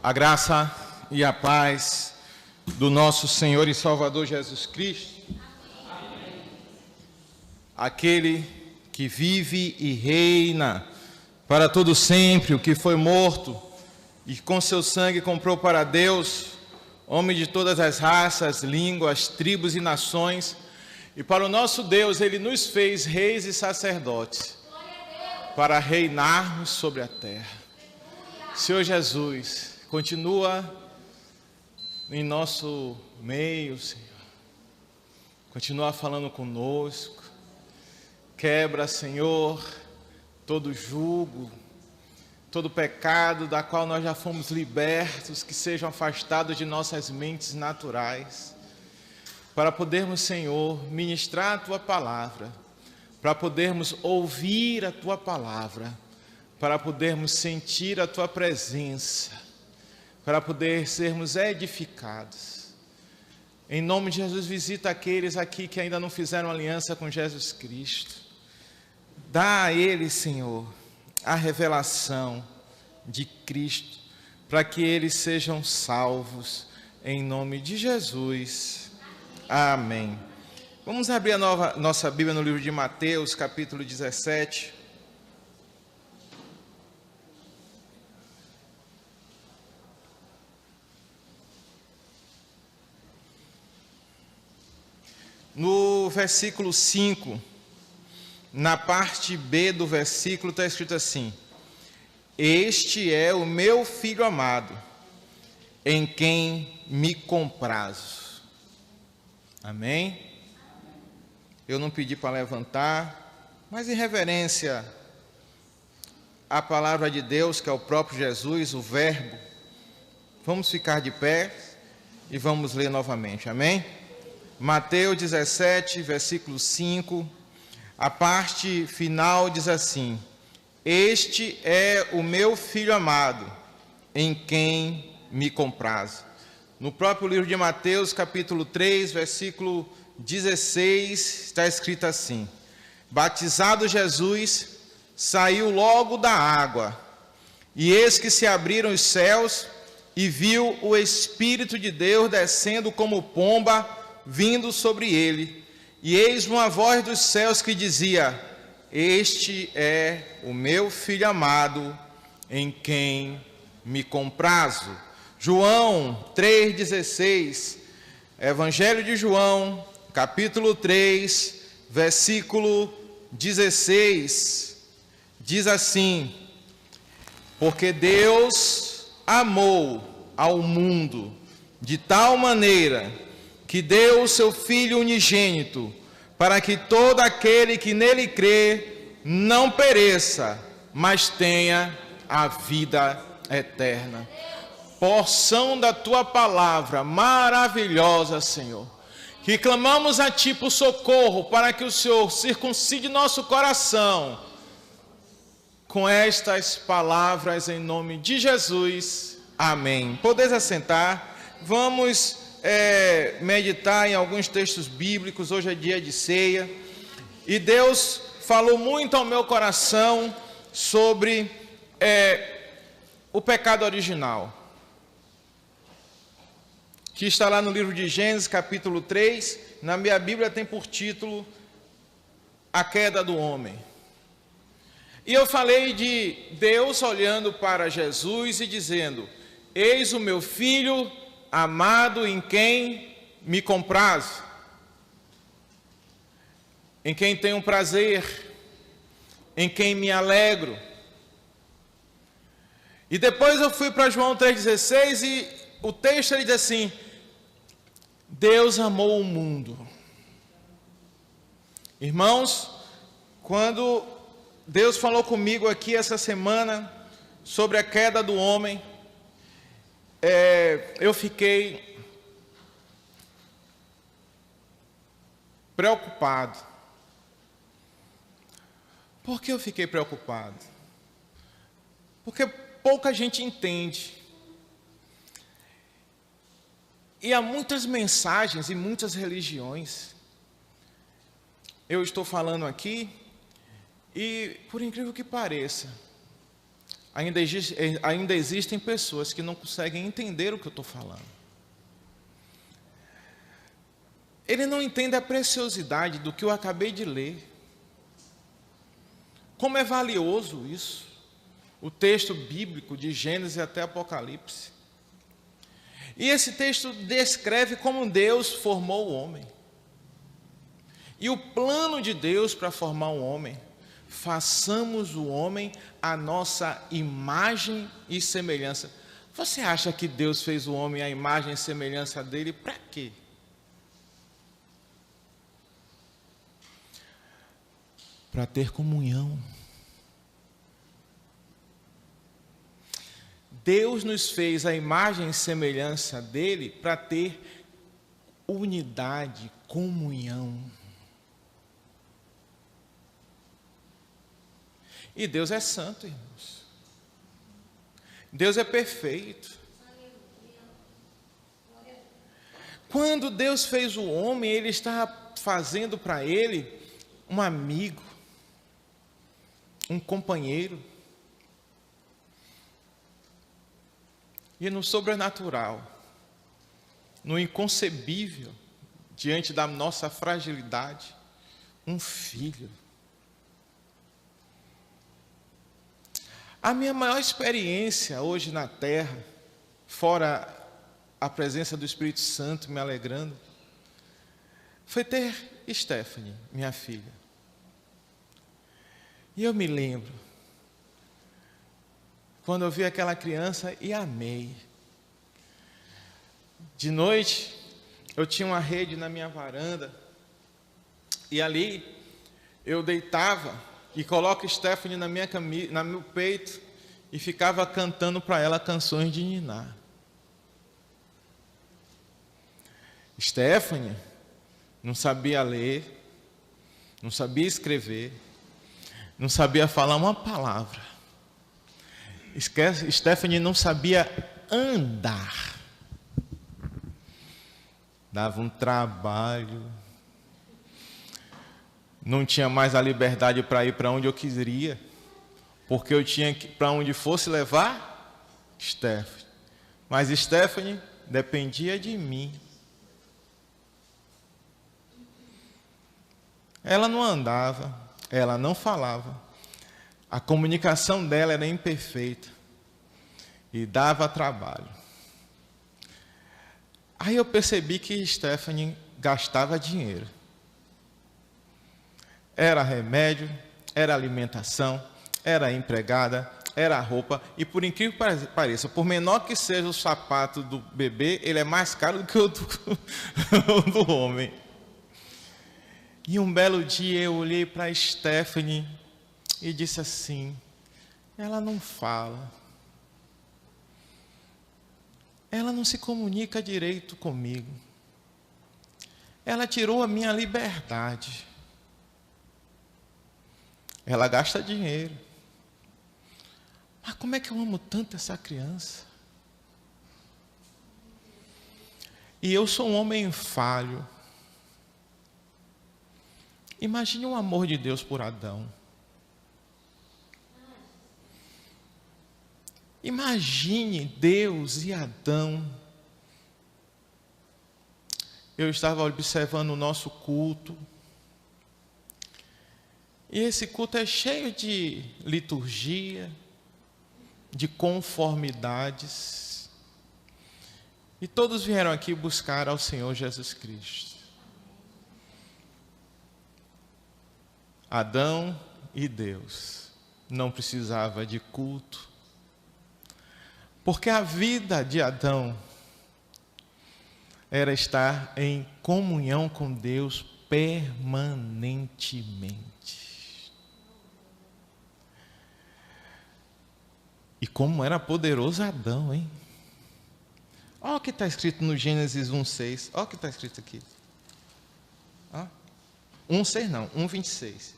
A graça e a paz do nosso Senhor e Salvador Jesus Cristo. Amém. Aquele que vive e reina para todo sempre, o que foi morto e com seu sangue comprou para Deus, homem de todas as raças, línguas, tribos e nações, e para o nosso Deus ele nos fez reis e sacerdotes, para reinarmos sobre a terra. Senhor Jesus, continua em nosso meio, Senhor. Continua falando conosco. Quebra, Senhor, todo jugo, todo pecado da qual nós já fomos libertos, que sejam afastados de nossas mentes naturais, para podermos, Senhor, ministrar a Tua palavra, para podermos ouvir a Tua palavra, para podermos sentir a Tua presença, para poder sermos edificados. Em nome de Jesus, visita aqueles aqui que ainda não fizeram aliança com Jesus Cristo. Dá a eles, Senhor, a revelação de Cristo, para que eles sejam salvos, em nome de Jesus. Amém. Vamos abrir a nossa Bíblia no livro de Mateus, capítulo 17. No versículo 5, na parte B do versículo, está escrito assim: Este é o meu filho amado, em quem me comprazo. Amém? Eu não pedi para levantar, mas em reverência à palavra de Deus, que é o próprio Jesus, o Verbo, vamos ficar de pé e vamos ler novamente. Amém? Mateus 17, versículo 5, a parte final diz assim: Este é o meu filho amado, em quem me comprazo. No próprio livro de Mateus, capítulo 3, versículo 16, está escrito assim: Batizado Jesus, saiu logo da água, e eis que se abriram os céus, e viu o Espírito de Deus descendo como pomba, vindo sobre ele, e eis uma voz dos céus que dizia: Este é o meu filho amado, em quem me comprazo. João 3,16, Evangelho de João, capítulo 3, versículo 16, diz assim: Porque Deus amou ao mundo de tal maneira que deu o seu Filho unigênito, para que todo aquele que nele crê não pereça, mas tenha a vida eterna. Porção da Tua palavra maravilhosa, Senhor, que clamamos a Ti por socorro, para que o Senhor circuncide nosso coração com estas palavras em nome de Jesus. Amém. Podeis assentar. Vamos meditar em alguns textos bíblicos. Hoje é dia de ceia, e Deus falou muito ao meu coração sobre o pecado original, que está lá no livro de Gênesis, capítulo 3, na minha Bíblia tem por título A Queda do Homem. E eu falei de Deus olhando para Jesus e dizendo: Eis o meu filho amado, em quem me comprazo, em quem tenho prazer, em quem me alegro. E depois eu fui para João 3,16 e o texto ele diz assim: Deus amou o mundo. Irmãos, quando Deus falou comigo aqui essa semana sobre a queda do homem, eu fiquei preocupado. Por que eu fiquei preocupado? Porque pouca gente entende. E há muitas mensagens e muitas religiões. Eu estou falando aqui e, por incrível que pareça, ainda existem pessoas que não conseguem entender o que eu estou falando. Ele não entende a preciosidade do que eu acabei de ler. Como é valioso isso, o texto bíblico de Gênesis até Apocalipse. E esse texto descreve como Deus formou o homem. E o plano de Deus para formar o homem: façamos o homem à nossa imagem e semelhança. Você acha que Deus fez o homem à imagem e semelhança dele para quê? Para ter comunhão. Deus nos fez a imagem e semelhança dele para ter unidade, comunhão. E Deus é santo, irmãos. Deus é perfeito. Quando Deus fez o homem, Ele estava fazendo para ele um amigo, um companheiro. E no sobrenatural, no inconcebível, diante da nossa fragilidade, um filho. A minha maior experiência hoje na terra, fora a presença do Espírito Santo me alegrando, foi ter Stephanie, minha filha. E eu me lembro, quando eu vi aquela criança e amei. De noite, eu tinha uma rede na minha varanda, e ali eu deitava e coloco Stephanie na minha camisa, no meu peito, e ficava cantando para ela canções de ninar. Stephanie não sabia ler, não sabia escrever, não sabia falar uma palavra. Stephanie não sabia andar. Dava um trabalho. Não tinha mais a liberdade para ir para onde eu queria, porque eu tinha que, para onde fosse levar Stephanie. Mas Stephanie dependia de mim. Ela não andava, ela não falava. A comunicação dela era imperfeita e dava trabalho. Aí eu percebi que Stephanie gastava dinheiro. Era remédio, era alimentação, era empregada, era roupa. E por incrível que pareça, por menor que seja o sapato do bebê, ele é mais caro do que o do homem. E um belo dia eu olhei para Stephanie e disse assim: ela não fala. Ela não se comunica direito comigo. Ela tirou a minha liberdade. Ela gasta dinheiro. Mas como é que eu amo tanto essa criança? E eu sou um homem falho. Imagine o amor de Deus por Adão. Imagine Deus e Adão. Eu estava observando o nosso culto. E esse culto é cheio de liturgia, de conformidades. E todos vieram aqui buscar ao Senhor Jesus Cristo. Adão e Deus não precisavam de culto, porque a vida de Adão era estar em comunhão com Deus permanentemente. E como era poderoso Adão, hein? Olha o que está escrito no Gênesis 1:6. Olha o que está escrito aqui. 1:6 não, 1:26.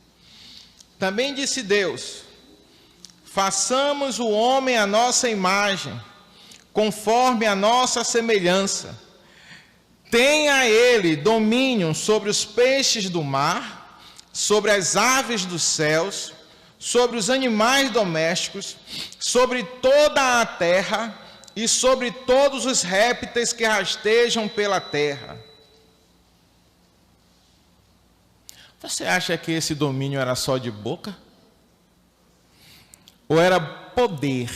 Também disse Deus: façamos o homem à nossa imagem, conforme a nossa semelhança. Tenha ele domínio sobre os peixes do mar, sobre as aves dos céus, sobre os animais domésticos, sobre toda a terra e sobre todos os répteis que rastejam pela terra. Você acha que esse domínio era só de boca? Ou era poder,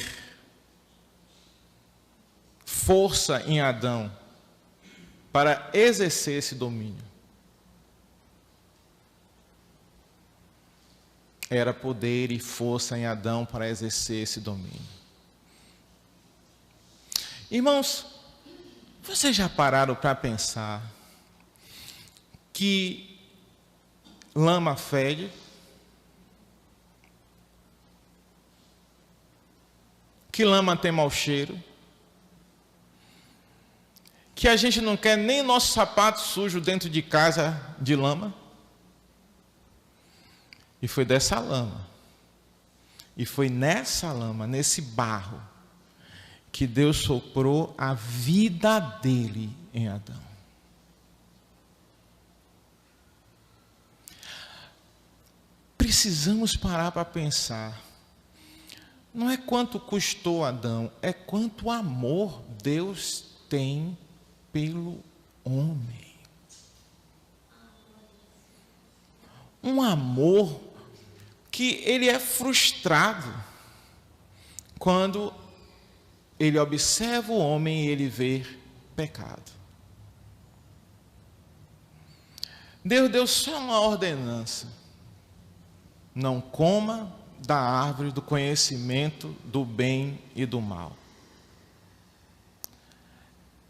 força em Adão para exercer esse domínio? Era poder e força em Adão para exercer esse domínio. Irmãos, vocês já pararam para pensar que lama fede? Que lama tem mau cheiro? Que a gente não quer nem nosso sapato sujo dentro de casa de lama? E foi dessa lama, e foi nessa lama, nesse barro, que Deus soprou a vida dele em Adão. Precisamos parar para pensar. Não é quanto custou Adão, é quanto amor Deus tem pelo homem. Um amor que ele é frustrado quando ele observa o homem e ele vê pecado. Deus deu só uma ordenança: não coma da árvore do conhecimento do bem e do mal.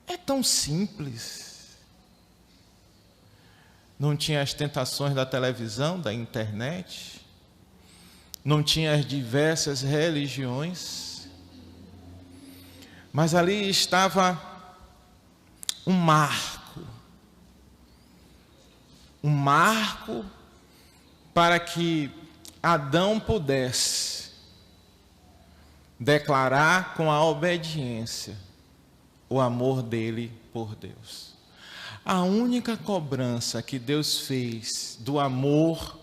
É tão simples. Não tinha as tentações da televisão, da internet, não tinha as diversas religiões, mas ali estava um marco para que Adão pudesse declarar com a obediência o amor dele por Deus. A única cobrança que Deus fez do amor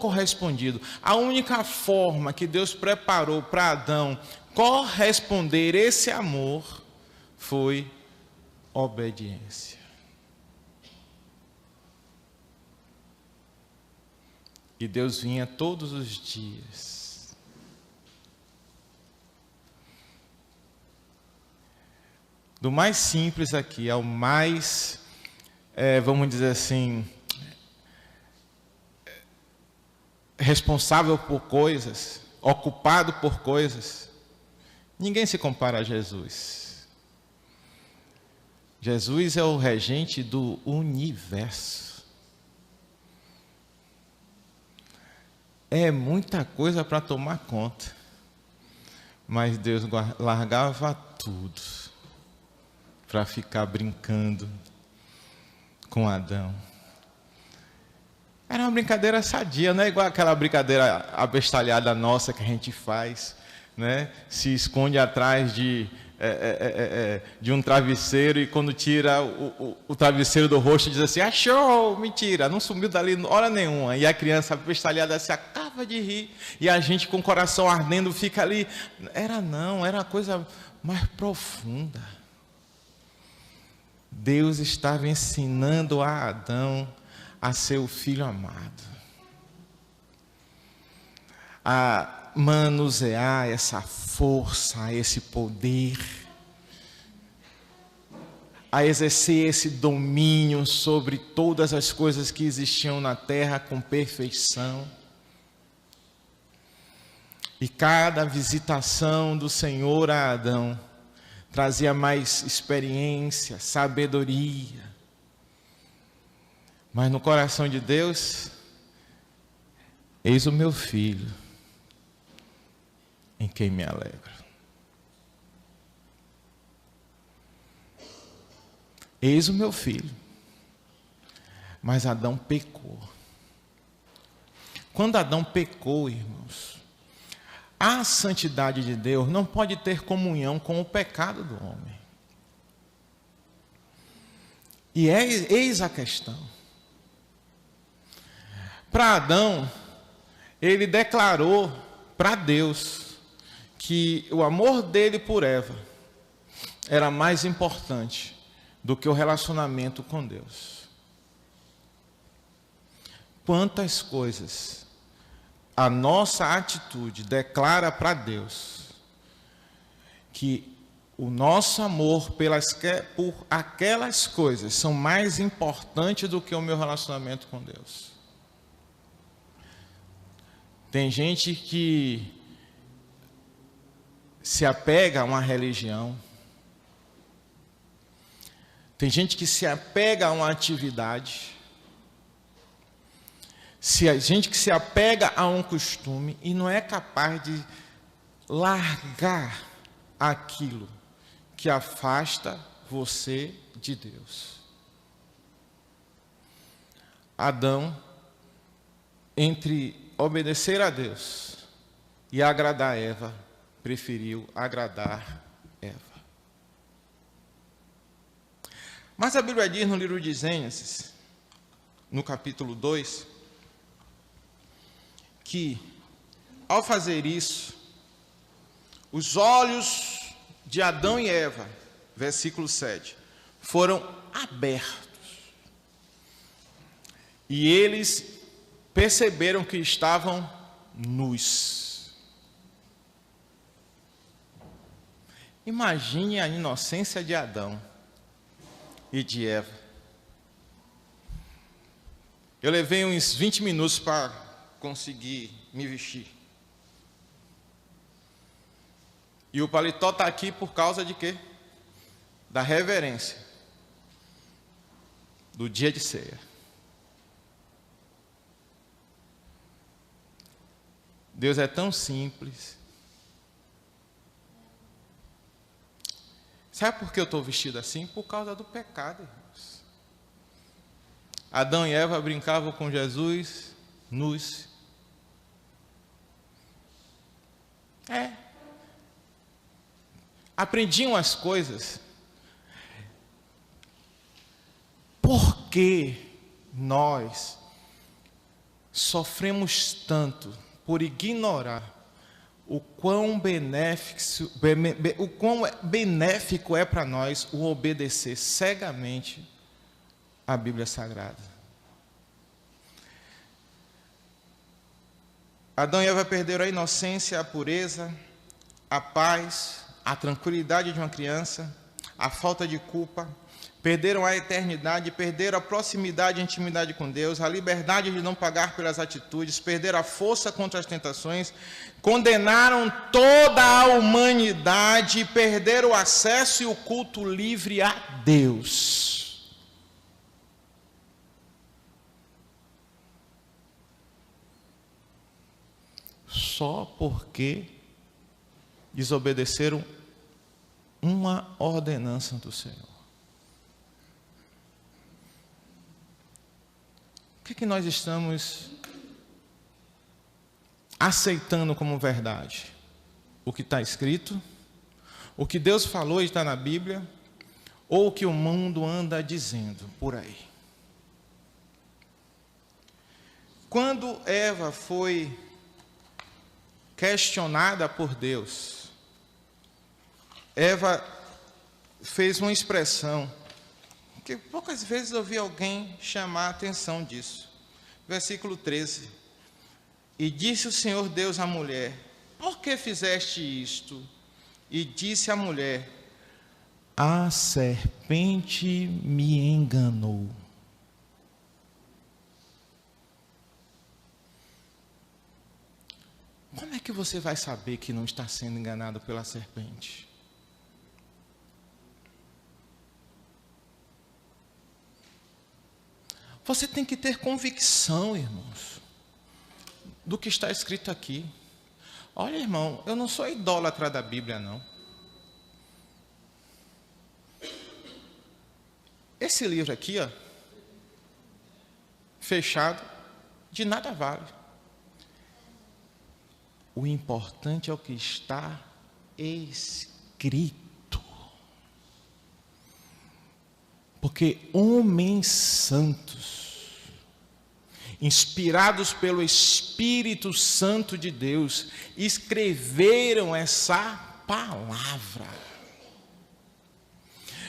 correspondido, a única forma que Deus preparou para Adão corresponder esse amor foi obediência. E Deus vinha todos os dias. Do mais simples aqui ao mais, vamos dizer assim, responsável por coisas, ocupado por coisas, ninguém se compara a Jesus. Jesus é o regente do universo. É muita coisa para tomar conta, mas Deus largava tudo para ficar brincando com Adão. Era uma brincadeira sadia, não é igual aquela brincadeira abestalhada nossa que a gente faz, né? Se esconde atrás de um travesseiro e quando tira o travesseiro do rosto diz assim: achou, mentira, não sumiu dali hora nenhuma. E a criança abestalhada se acaba de rir e a gente com o coração ardendo fica ali. Era uma coisa mais profunda. Deus estava ensinando a Adão a ser o filho amado, a manusear essa força, esse poder, a exercer esse domínio sobre todas as coisas que existiam na terra com perfeição. E cada visitação do Senhor a Adão trazia mais experiência, sabedoria. Mas no coração de Deus, eis o meu filho, em quem me alegro. Eis o meu filho. Mas Adão pecou. Quando Adão pecou, irmãos, a santidade de Deus não pode ter comunhão com o pecado do homem. E eis a questão. Para Adão, ele declarou para Deus que o amor dele por Eva era mais importante do que o relacionamento com Deus. Quantas coisas a nossa atitude declara para Deus que o nosso amor por aquelas coisas são mais importantes do que o meu relacionamento com Deus. Tem gente que se apega a uma religião. Tem gente que se apega a uma atividade. Gente que se apega a um costume e não é capaz de largar aquilo que afasta você de Deus. Adão, entre obedecer a Deus e agradar Eva, preferiu agradar Eva. Mas a Bíblia diz no livro de Gênesis, no capítulo 2, que ao fazer isso, os olhos de Adão e Eva, versículo 7, foram abertos. E eles perceberam que estavam nus. Imagine a inocência de Adão e de Eva. Eu levei uns 20 minutos para conseguir me vestir. E o paletó está aqui por causa de quê? Da reverência do dia de ceia. Deus é tão simples. Sabe por que eu estou vestido assim? Por causa do pecado, irmãos. Adão e Eva brincavam com Jesus nus. Aprendiam as coisas. Por que nós sofremos tanto por ignorar o quão benéfico é para nós o obedecer cegamente a Bíblia Sagrada? Adão e Eva perderam a inocência, a pureza, a paz, a tranquilidade de uma criança, a falta de culpa, perderam a eternidade, perderam a proximidade e intimidade com Deus, a liberdade de não pagar pelas atitudes, perderam a força contra as tentações, condenaram toda a humanidade e perderam o acesso e o culto livre a Deus. Só porque desobedeceram uma ordenança do Senhor. O que é que nós estamos aceitando como verdade? O que está escrito? O que Deus falou e está na Bíblia? Ou o que o mundo anda dizendo por aí? Quando Eva foi questionada por Deus, Eva fez uma expressão que poucas vezes eu vi alguém chamar a atenção disso. Versículo 13. E disse o Senhor Deus à mulher: por que fizeste isto? E disse a mulher: a serpente me enganou. Como é que você vai saber que não está sendo enganado pela serpente? Você tem que ter convicção, irmãos, do que está escrito aqui. Olha, irmão, eu não sou idólatra da Bíblia, não. Esse livro aqui, ó, fechado, de nada vale. O importante é o que está escrito. Porque homens santos inspirados pelo Espírito Santo de Deus, escreveram essa palavra.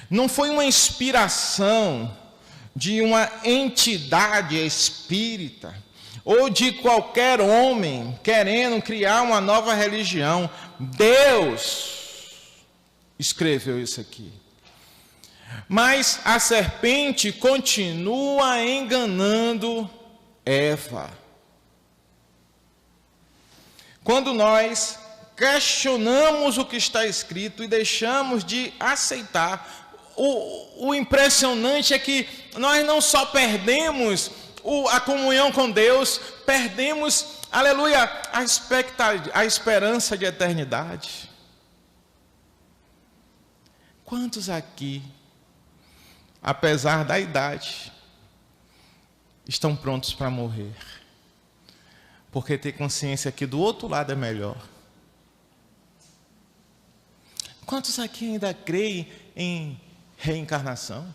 Não foi uma inspiração de uma entidade espírita, ou de qualquer homem querendo criar uma nova religião. Deus escreveu isso aqui. Mas a serpente continua enganando Eva. Quando nós questionamos o que está escrito e deixamos de aceitar, o impressionante é que nós não só perdemos a comunhão com Deus, perdemos, aleluia, a esperança de eternidade. Quantos aqui, apesar da idade, estão prontos para morrer? Porque ter consciência que do outro lado é melhor. Quantos aqui ainda creem em reencarnação?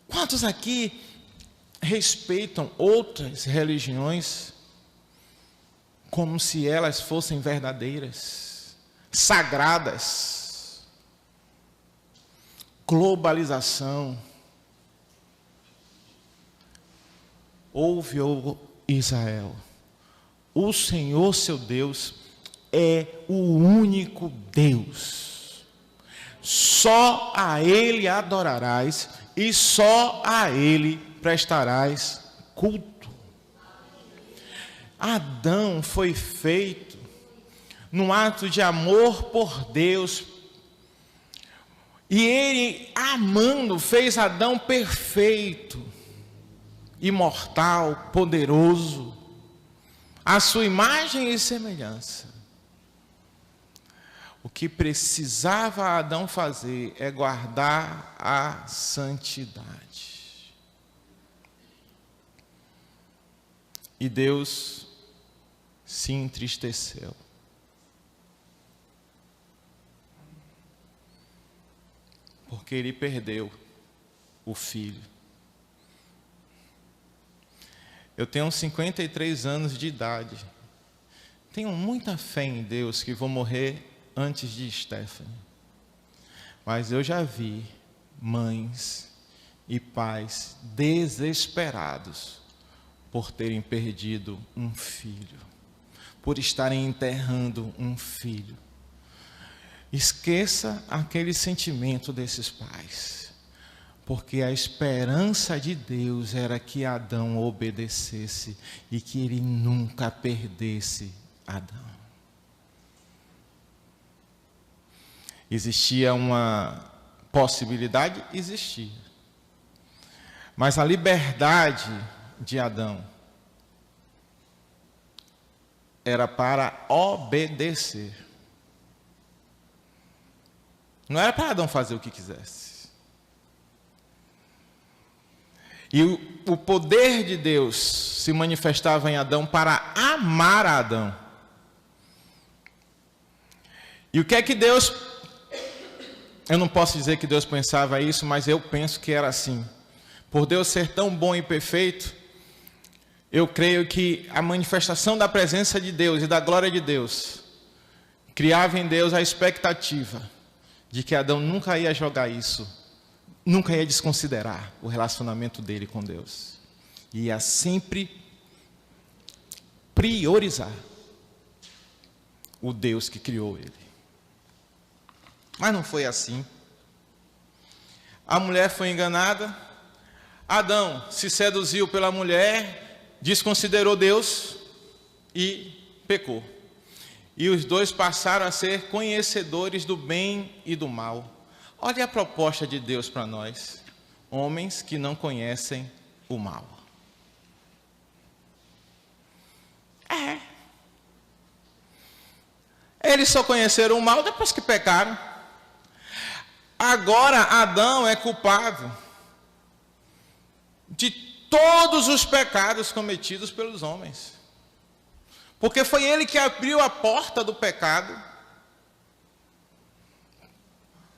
Quantos aqui respeitam outras religiões como se elas fossem verdadeiras, sagradas? Globalização. Ouve, ó Israel, o Senhor seu Deus é o único Deus. Só a Ele adorarás e só a Ele prestarás culto. Adão foi feito num ato de amor por Deus. E Ele, amando, fez Adão perfeito, imortal, poderoso, à sua imagem e semelhança. O que precisava Adão fazer é guardar a santidade. E Deus se entristeceu. Porque ele perdeu o filho. Eu tenho 53 anos de idade. Tenho muita fé em Deus que vou morrer antes de Stephanie. Mas eu já vi mães e pais desesperados por terem perdido um filho, por estarem enterrando um filho. Esqueça aquele sentimento desses pais, porque a esperança de Deus era que Adão obedecesse e que ele nunca perdesse Adão. Existia uma possibilidade? Existia. Mas a liberdade de Adão era para obedecer. Não era para Adão fazer o que quisesse. E o poder de Deus se manifestava em Adão para amar a Adão. E o que é que Deus... Eu não posso dizer que Deus pensava isso, mas eu penso que era assim. Por Deus ser tão bom e perfeito, eu creio que a manifestação da presença de Deus e da glória de Deus criava em Deus a expectativa de que Adão nunca ia jogar isso, nunca ia desconsiderar o relacionamento dele com Deus. Ia sempre priorizar o Deus que criou ele. Mas não foi assim. A mulher foi enganada. Adão se seduziu pela mulher, desconsiderou Deus e pecou. E os dois passaram a ser conhecedores do bem e do mal. Olha a proposta de Deus para nós: homens que não conhecem o mal. Eles só conheceram o mal depois que pecaram. Agora Adão é culpado de todos os pecados cometidos pelos homens. Porque foi ele que abriu a porta do pecado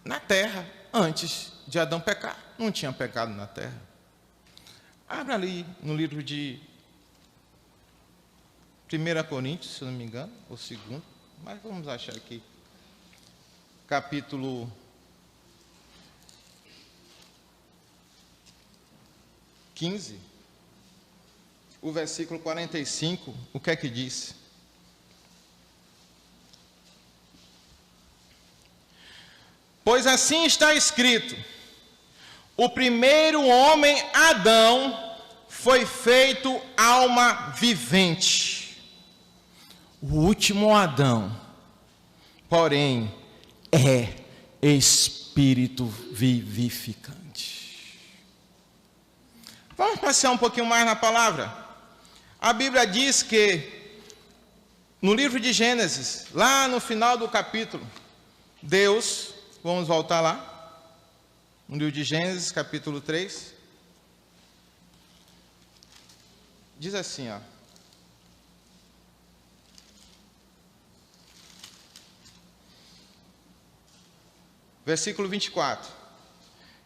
na terra. Antes de Adão pecar, não tinha pecado na terra. Abra ali no livro de 1 Coríntios, se eu não me engano, ou 2, mas vamos achar aqui. Capítulo 15, o versículo 45, o que é que diz? Pois assim está escrito: o primeiro homem, Adão, foi feito alma vivente. O último Adão, porém, é espírito vivificante. Vamos passear um pouquinho mais na palavra. A Bíblia diz que, no livro de Gênesis, lá no final do capítulo, Deus, vamos voltar lá, no livro de Gênesis, capítulo 3, diz assim, ó. Versículo 24.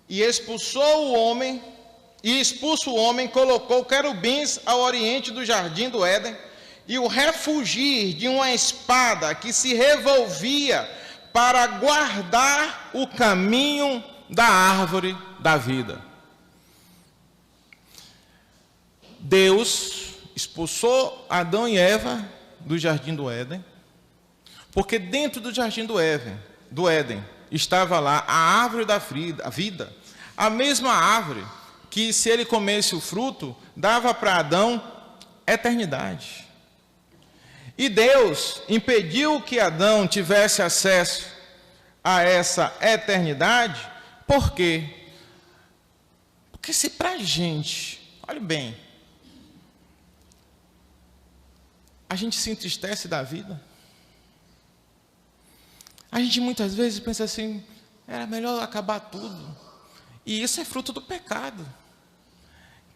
E expulso o homem, colocou querubins ao oriente do jardim do Éden, e o refugir de uma espada que se revolvia para guardar o caminho da árvore da vida. Deus expulsou Adão e Eva do jardim do Éden, porque dentro do jardim do Éden estava lá a árvore da vida, a mesma árvore que, se ele comesse o fruto, dava para Adão eternidade. E Deus impediu que Adão tivesse acesso a essa eternidade. Por quê? Porque se para a gente, olhe bem, a gente se entristece da vida, a gente muitas vezes pensa assim, era melhor acabar tudo. E isso é fruto do pecado.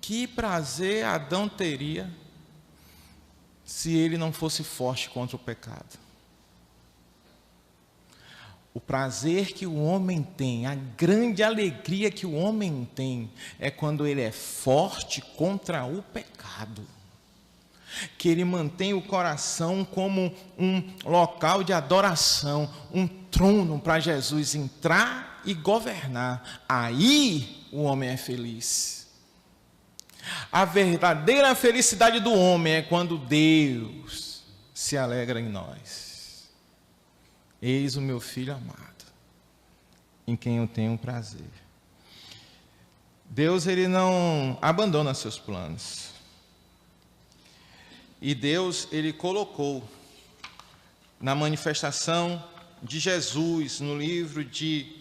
Que prazer Adão teria se ele não fosse forte contra o pecado? O prazer que o homem tem, a grande alegria que o homem tem, é quando ele é forte contra o pecado. Que ele mantém o coração como um local de adoração, um trono para Jesus entrar e governar. Aí o homem é feliz. A verdadeira felicidade do homem é quando Deus se alegra em nós. Eis o meu filho amado, em quem eu tenho prazer. Deus, ele não abandona seus planos. E Deus, ele colocou na manifestação de Jesus, no livro de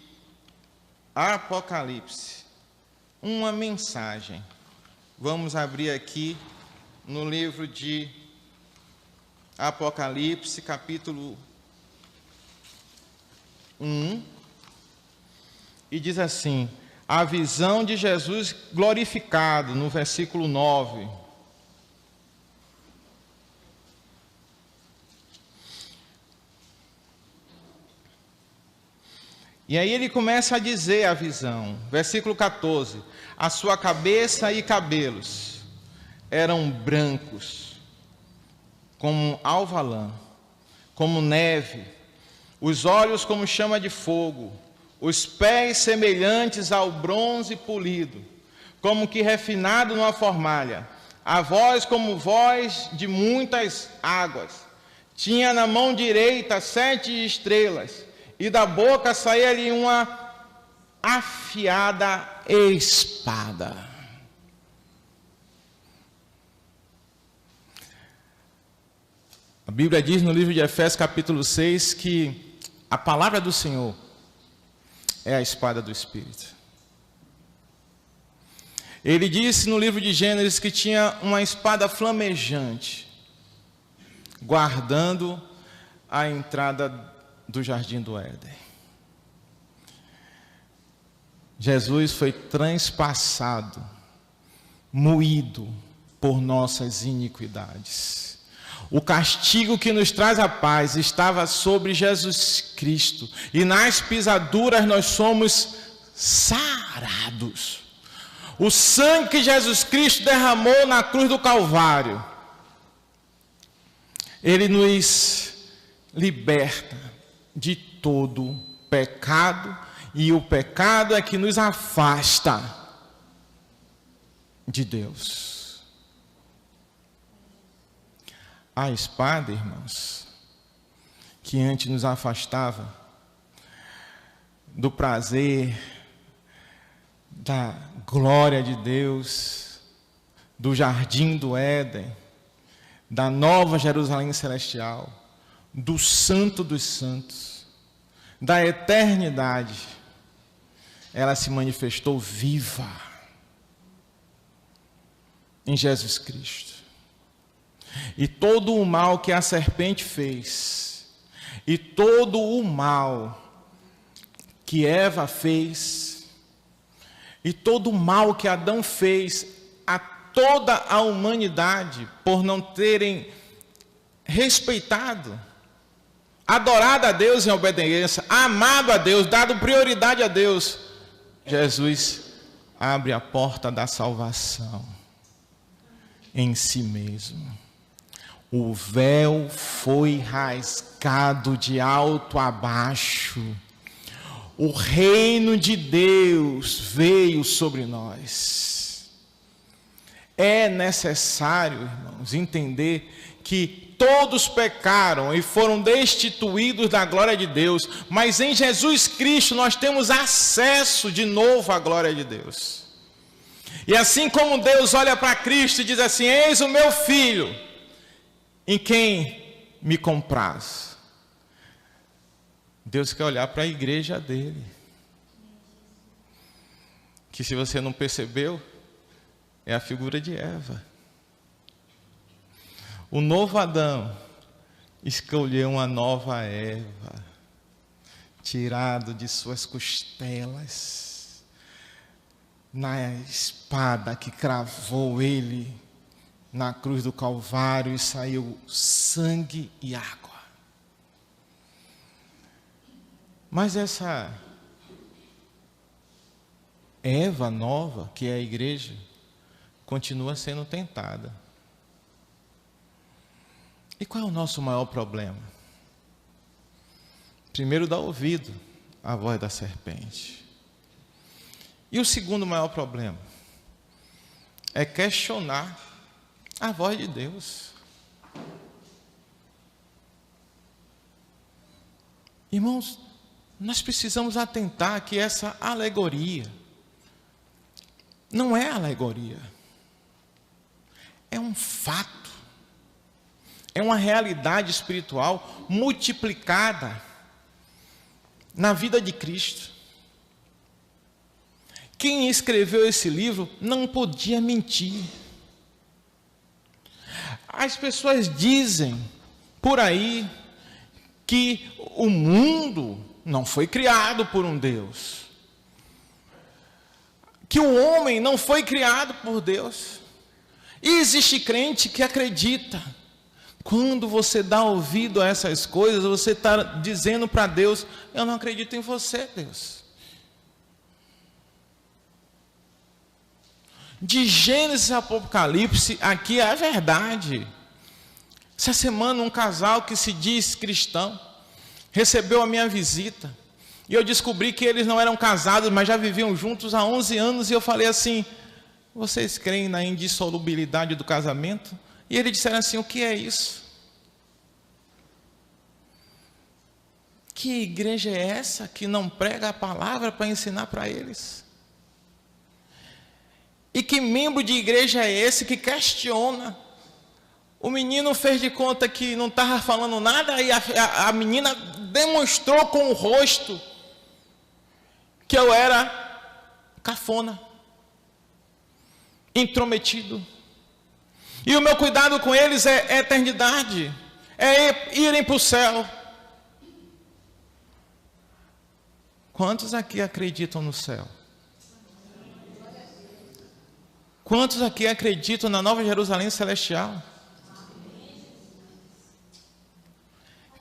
Apocalipse, uma mensagem. Vamos abrir aqui no livro de Apocalipse, capítulo 1, e diz assim, a visão de Jesus glorificado, no versículo 9. E aí ele começa a dizer a visão, versículo 14, a sua cabeça e cabelos eram brancos, como alva lã, como neve, os olhos como chama de fogo, os pés semelhantes ao bronze polido, como que refinado numa fornalha, a voz como voz de muitas águas, tinha na mão direita 7 estrelas, e da boca saía-lhe uma afiada espada. A Bíblia diz no livro de Efésios, capítulo 6, que a palavra do Senhor é a espada do Espírito. Ele disse no livro de Gênesis que tinha uma espada flamejante, guardando a entrada do jardim do Éden. Jesus foi transpassado, moído por nossas iniquidades. O castigo que nos traz a paz estava sobre Jesus Cristo, e nas pisaduras nós somos sarados. O sangue que Jesus Cristo derramou na cruz do Calvário, ele nos liberta de todo pecado, e o pecado é que nos afasta de Deus. A espada, irmãos, que antes nos afastava do prazer, da glória de Deus, do jardim do Éden, da nova Jerusalém celestial, do santo dos santos, da eternidade, ela se manifestou viva em Jesus Cristo. E todo o mal que a serpente fez, e todo o mal que Eva fez, e todo o mal que Adão fez a toda a humanidade, por não terem respeitado, adorado a Deus em obediência, amado a Deus, dado prioridade a Deus, Jesus abre a porta da salvação em si mesmo. O véu foi rasgado de alto a baixo. O reino de Deus veio sobre nós. É necessário, irmãos, entender que todos pecaram e foram destituídos da glória de Deus, mas em Jesus Cristo nós temos acesso de novo à glória de Deus. E assim como Deus olha para Cristo e diz assim: eis o meu filho, em quem me compraz. Deus quer olhar para a igreja dele, que, se você não percebeu, é a figura de Eva. O novo Adão escolheu uma nova Eva, tirado de suas costelas, na espada que cravou ele na cruz do Calvário, e saiu sangue e água. Mas essa Eva nova, que é a igreja, continua sendo tentada. E qual é o nosso maior problema? Primeiro, dar ouvido à voz da serpente. E o segundo maior problema é questionar a voz de Deus. Irmãos, nós precisamos atentar que essa alegoria não é alegoria, é um fato, é uma realidade espiritual multiplicada na vida de Cristo. Quem escreveu esse livro não podia mentir. As pessoas dizem por aí que o mundo não foi criado por um Deus, que o homem não foi criado por Deus. E existe crente que acredita. Quando você dá ouvido a essas coisas, você está dizendo para Deus: eu não acredito em você, Deus. De Gênesis a Apocalipse, aqui é a verdade. Essa semana, um casal que se diz cristão recebeu a minha visita, e eu descobri que eles não eram casados, mas já viviam juntos há 11 anos, e eu falei assim: vocês creem na indissolubilidade do casamento? E eles disseram assim: o que é isso? Que igreja é essa que não prega a palavra para ensinar para eles? E que membro de igreja é esse que questiona? O menino fez de conta que não estava falando nada, e a menina demonstrou com o rosto que eu era cafona, intrometido. E o meu cuidado com eles é eternidade, é irem para o céu. Quantos aqui acreditam no céu? Quantos aqui acreditam na nova Jerusalém celestial?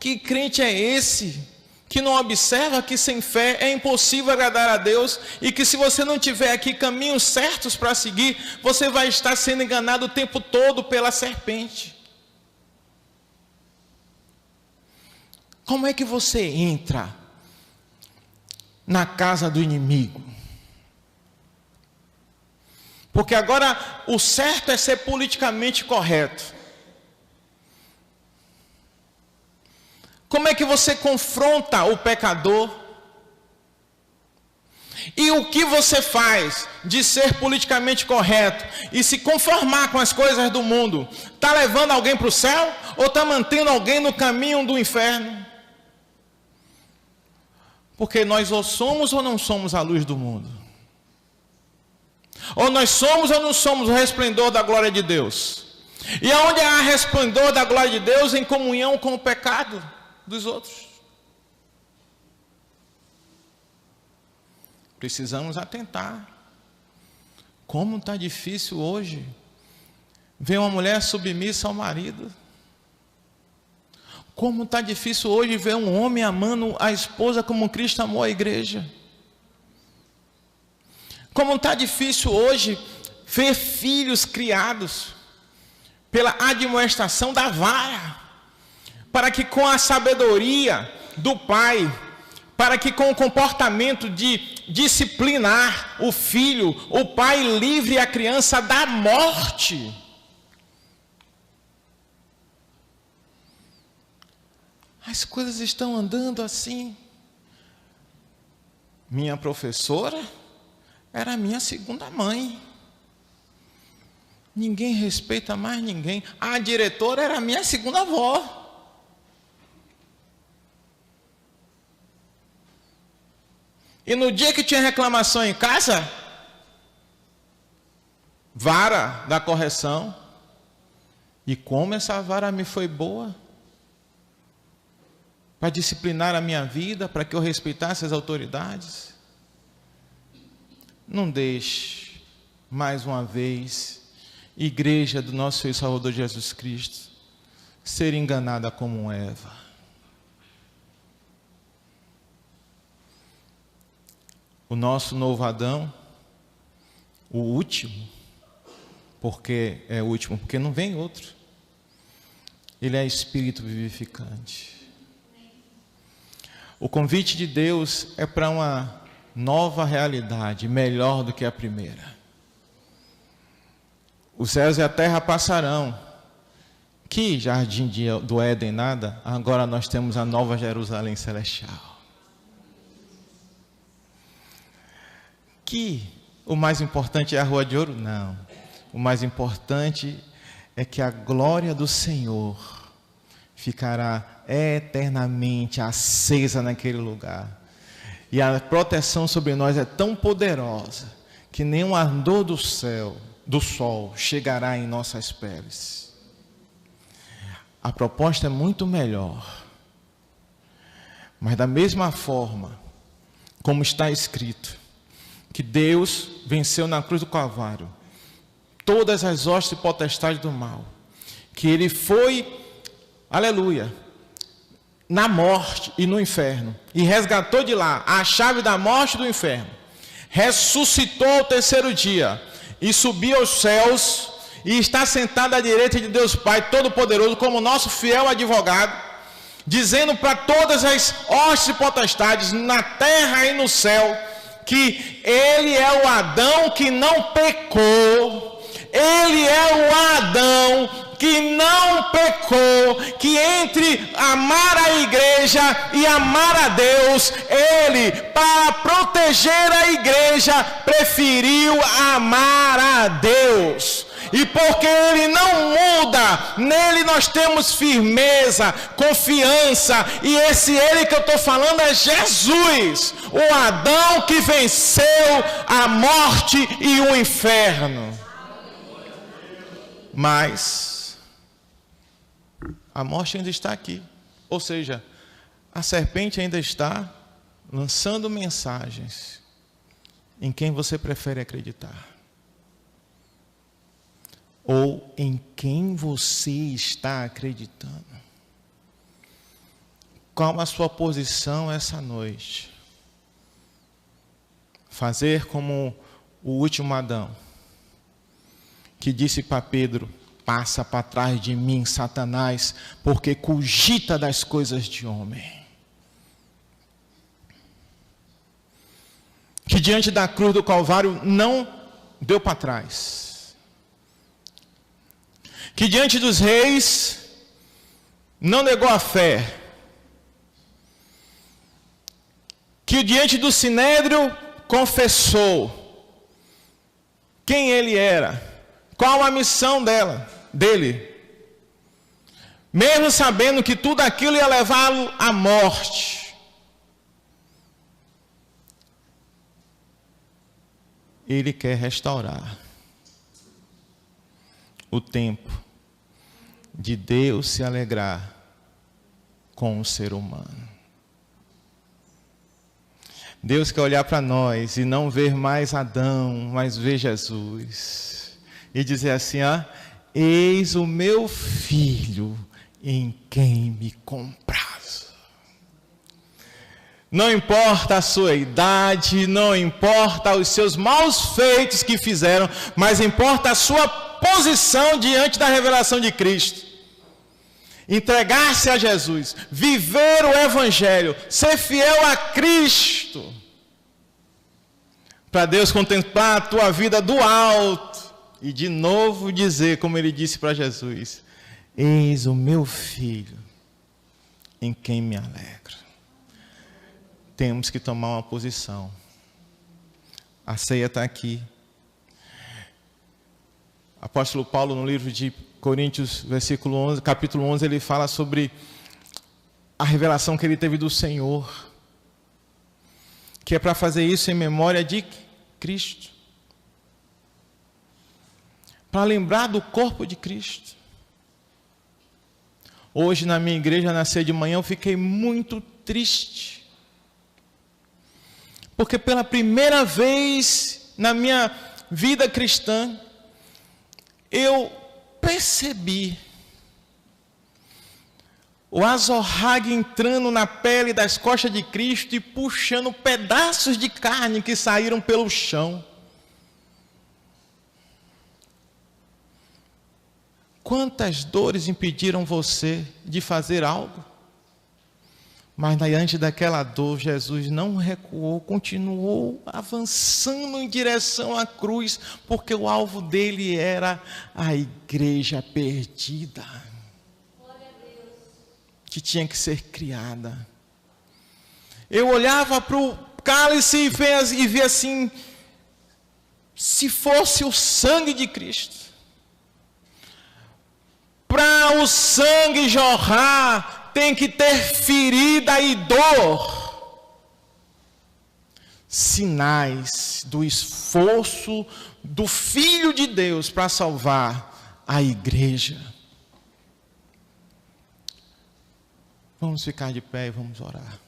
Que crente é esse que não observa que sem fé é impossível agradar a Deus, e que se você não tiver aqui caminhos certos para seguir, você vai estar sendo enganado o tempo todo pela serpente. Como é que você entra na casa do inimigo? Porque agora o certo é ser politicamente correto. Como é que você confronta o pecador? E o que você faz de ser politicamente correto e se conformar com as coisas do mundo? Está levando alguém para o céu ou está mantendo alguém no caminho do inferno? Porque nós ou somos ou não somos a luz do mundo. Ou nós somos ou não somos o resplendor da glória de Deus. E aonde há resplendor da glória de Deus, em comunhão com o pecado dos outros. Precisamos atentar. Como está difícil hoje ver uma mulher submissa ao marido. Como está difícil hoje ver um homem amando a esposa como Cristo amou a igreja. Como está difícil hoje ver filhos criados pela admoestação da vara, para que com a sabedoria do pai, para que com o comportamento de disciplinar o filho, o pai livre a criança da morte. As coisas estão andando assim. Minha professora era minha segunda mãe. Ninguém respeita mais ninguém. A diretora era minha segunda avó. E no dia que tinha reclamação em casa, vara da correção. E como essa vara me foi boa para disciplinar a minha vida, para que eu respeitasse as autoridades. Não deixe, mais uma vez, igreja do nosso Senhor e Salvador Jesus Cristo, ser enganada como Eva. O nosso novo Adão, o último, porque é o último, porque não vem outro. Ele é espírito vivificante. O convite de Deus é para uma nova realidade, melhor do que a primeira. Os céus e a terra passarão. Que jardim do Éden nada, agora nós temos a nova Jerusalém celestial. Que o mais importante é a Rua de Ouro? Não. O mais importante é que a glória do Senhor ficará eternamente acesa naquele lugar. E a proteção sobre nós é tão poderosa que nenhum ardor do céu, do sol, chegará em nossas peles. A proposta é muito melhor. Mas da mesma forma, como está escrito, que Deus venceu na cruz do Calvário todas as hostes e potestades do mal, que Ele foi, aleluia, na morte e no inferno, e resgatou de lá a chave da morte e do inferno, ressuscitou ao terceiro dia, e subiu aos céus, e está sentado à direita de Deus Pai Todo-Poderoso, como nosso fiel advogado, dizendo para todas as hostes e potestades, na terra e no céu, que Ele é o Adão que não pecou. Ele é o Adão que não pecou, que entre amar a igreja e amar a Deus, Ele, para proteger a igreja, preferiu amar a Deus. E porque Ele não muda, nele nós temos firmeza, confiança, e esse Ele que eu estou falando é Jesus, o Adão que venceu a morte e o inferno. Mas a morte ainda está aqui, ou seja, a serpente ainda está lançando mensagens em quem você prefere acreditar. Ou em quem você está acreditando. Qual a sua posição essa noite? Fazer como o último Adão, que disse para Pedro: passa para trás de mim, Satanás, porque cogita das coisas de homem. Que diante da cruz do Calvário não deu para trás. Que diante dos reis não negou a fé. Que diante do Sinédrio confessou quem ele era, qual a missão dele, mesmo sabendo que tudo aquilo ia levá-lo à morte. Ele quer restaurar o tempo de Deus se alegrar com o ser humano. Deus quer olhar para nós e não ver mais Adão, mas ver Jesus. E dizer assim: eis o meu filho em quem me comprazo. Não importa a sua idade, não importa os seus maus feitos que fizeram, mas importa a sua posição diante da revelação de Cristo. Entregar-se a Jesus, viver o Evangelho, ser fiel a Cristo, para Deus contemplar a tua vida do alto e de novo dizer, como ele disse para Jesus: eis o meu filho em quem me alegro. Temos que tomar uma posição. A ceia está aqui. Apóstolo Paulo, no livro de Coríntios, capítulo 11, ele fala sobre a revelação que ele teve do Senhor, que é para fazer isso em memória de Cristo, para lembrar do corpo de Cristo. Hoje na minha igreja, na ceia de manhã, eu fiquei muito triste, porque pela primeira vez na minha vida cristã, eu percebi o azorrague entrando na pele das costas de Cristo e puxando pedaços de carne que saíram pelo chão. Quantas dores impediram você de fazer algo? Mas diante daquela dor, Jesus não recuou, continuou avançando em direção à cruz, porque o alvo dele era a igreja perdida, que tinha que ser criada. Eu olhava para o cálice e via assim: se fosse o sangue de Cristo, para o sangue jorrar, tem que ter ferida e dor. Sinais do esforço do Filho de Deus para salvar a igreja. Vamos ficar de pé e vamos orar.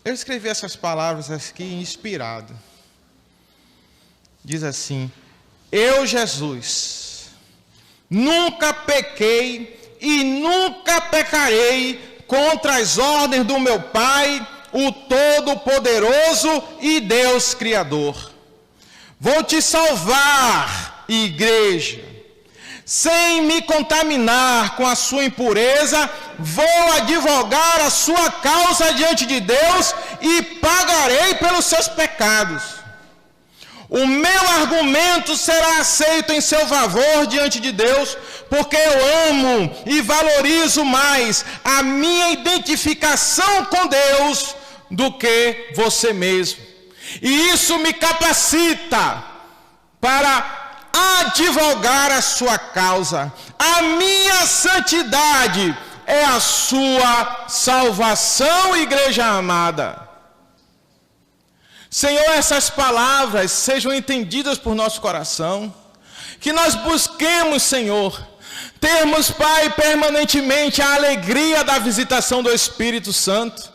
Eu escrevi essas palavras aqui inspirado. Diz assim: eu, Jesus, nunca pequei e nunca pecarei contra as ordens do meu Pai, o Todo-Poderoso e Deus Criador. Vou te salvar, igreja. Sem me contaminar com a sua impureza, vou advogar a sua causa diante de Deus e pagarei pelos seus pecados. O meu argumento será aceito em seu favor diante de Deus, porque eu amo e valorizo mais a minha identificação com Deus do que você mesmo. E isso me capacita para advogar a sua causa. A minha santidade é a sua salvação, igreja amada. Senhor, essas palavras sejam entendidas por nosso coração, que nós busquemos, Senhor, termos, Pai, permanentemente a alegria da visitação do Espírito Santo,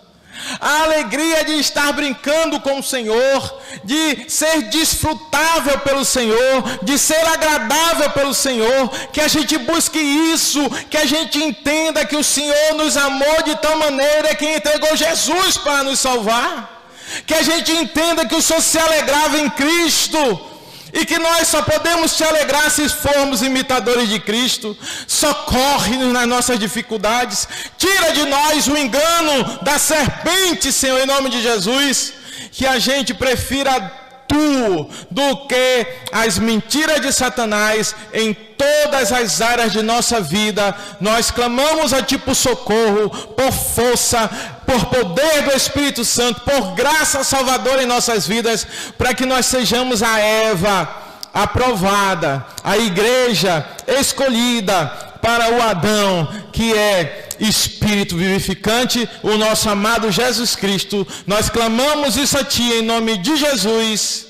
A alegria de estar brincando com o Senhor, de ser desfrutável pelo Senhor, de ser agradável pelo Senhor, que a gente busque isso, que a gente entenda que o Senhor nos amou de tal maneira que entregou Jesus para nos salvar, que a gente entenda que o Senhor se alegrava em Cristo, e que nós só podemos te alegrar se formos imitadores de Cristo. Socorre-nos nas nossas dificuldades. Tira de nós o engano da serpente, Senhor, em nome de Jesus. Que a gente prefira Tu do que as mentiras de Satanás em todas as áreas de nossa vida. Nós clamamos a Ti por socorro, por força, por poder do Espírito Santo, por graça salvadora em nossas vidas, para que nós sejamos a Eva aprovada, a igreja escolhida para o Adão, que é Espírito vivificante, o nosso amado Jesus Cristo. Nós clamamos isso a Ti em nome de Jesus.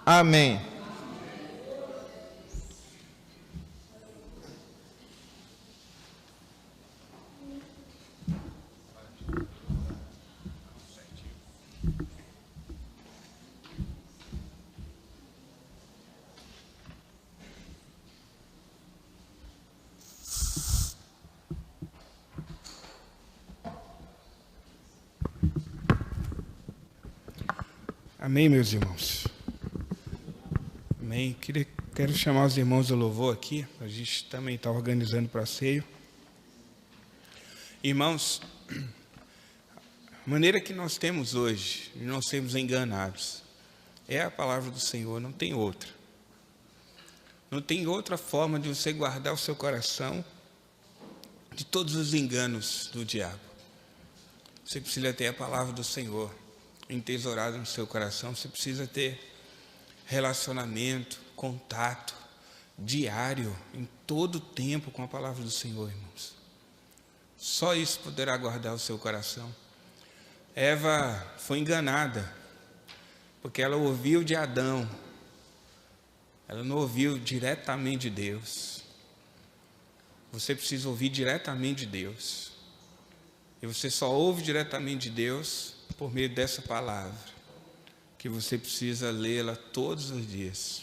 Amém. Amém, meus irmãos. Amém. Quero chamar os irmãos do louvor aqui. A gente também está organizando para a ceia. Irmãos, a maneira que nós temos hoje, de não sermos enganados, é a palavra do Senhor, não tem outra. Não tem outra forma de você guardar o seu coração de todos os enganos do diabo. Você precisa ter a palavra do Senhor entesourada no seu coração. Você precisa ter relacionamento, contato diário, em todo o tempo, com a palavra do Senhor, irmãos. Só isso poderá guardar o seu coração. Eva foi enganada, porque ela ouviu de Adão, ela não ouviu diretamente de Deus. Você precisa ouvir diretamente de Deus, e você só ouve diretamente de Deus por meio dessa palavra, que você precisa lê-la todos os dias.